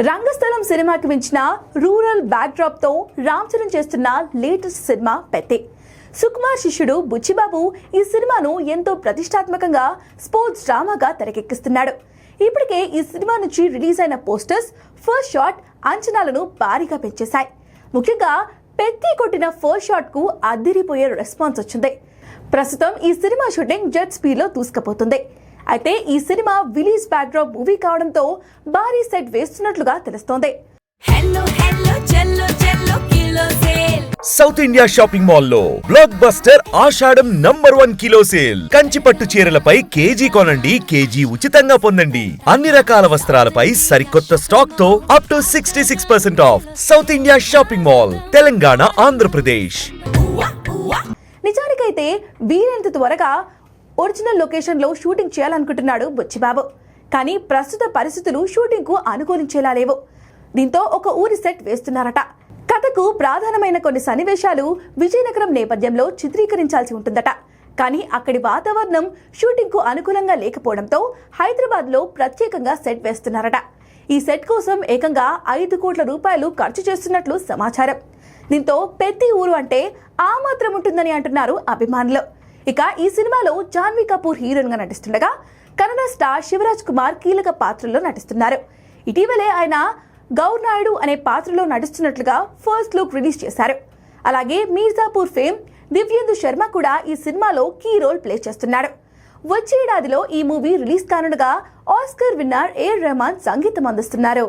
రంగస్థలం సినిమాకి మించిన rural backdrop తో రామ్ చరణ్ చేస్తున్న లేటెస్ట్ సినిమా పెద్ది. సుకుమార్ శిష్యుడు బుచ్చిబాబు ఈ సినిమాను ఎంతో ప్రతిష్టాత్మకంగా స్పోర్ట్స్ డ్రామాగా తెరకెక్కిస్తున్నాడు. ఇప్పటికే ఈ సినిమా నుంచి రిలీజ్ అయిన పోస్టర్స్, ఫస్ట్ షాట్ అంచనాలను భారీగా పెంచేశాయి. ముఖ్యంగా పెద్ది కొట్టిన ఫస్ట్ షాట్ కు అదిరిపోయే రెస్పాన్స్ వచ్చింది. ప్రస్తుతం ఈ సినిమా షూటింగ్ జెట్ స్పీడ్ లో దూసుకుపోతుంది. అయితే ఈ సినిమా విలీజ్ బ్యాక్డ్రాప్ మూవీ కావడంతో భారీ సెట్ వేస్తున్నట్లుగా తెలుస్తోంది. సౌత్ ఇండియా షాపింగ్ మాల్ లో బ్లాక్ బస్టర్ ఆషాఢం #1 కిలో సేల్. కంచి పట్టు చీరలపై కేజీ కొనండి, కేజీ ఉచితంగా పొందండి. అన్ని రకాల వస్త్రాలపై సరికొత్త స్టాక్ తో up to 66% off. South India shopping mall, Telangana, Andhra Pradesh. నిజానికైతే వీలైనంత త్వరగా ఒరిజినల్ లొకేషన్ లో షూటింగ్ చేయాలనుకుంటున్నాడు బుచ్చిబాబు. కానీ ప్రస్తుత పరిస్థితులు షూటింగ్ కు అనుకూలించేలా లేవు. దీంతో ఒక ఊరి సెట్ వేస్తున్నారట. కథకు ప్రధానమైన కొన్ని సన్నివేశాలు విజయనగరం నేపథ్యంలో చిత్రీకరించాల్సి ఉంటుందట. కానీ అక్కడి వాతావరణం షూటింగ్ కు అనుకూలంగా లేకపోవడంతో హైదరాబాద్ లో ప్రత్యేకంగా సెట్ వేస్తున్నారట. ఈ సెట్ కోసం ఏకంగా 5 కోట్ల రూపాయలు ఖర్చు చేస్తున్నట్లు సమాచారం. దీంతో పెద్ది ఊరు అంటే ఆ మాత్రం ఉంటుందని అంటున్నారు అభిమానులు. ఇక ఈ సినిమాలో జాన్వీ కపూర్ హీరోయిన్ గా నటిస్తుండగా కన్నడ స్టార్ శివరాజ్ కుమార్ కీలక పాత్రలో నటిస్తున్నారు. ఇటీవలే ఆయన గౌర్ నాయుడు అనే పాత్రలో నటిస్తున్నట్లుగా ఫస్ట్ లుక్ రిలీజ్ చేశారు. అలాగే మీర్జాపూర్ ఫేమ్ దివ్యేందు శర్మ కూడా ఈ సినిమాలో కీ రోల్ ప్లే చేస్తున్నాడు. వచ్చే ఏడాదిలో ఈ మూవీ రిలీజ్ కానుండగా ఆస్కర్ విన్నర్ A.R. రెహమాన్ సంగీతం అందిస్తున్నారు.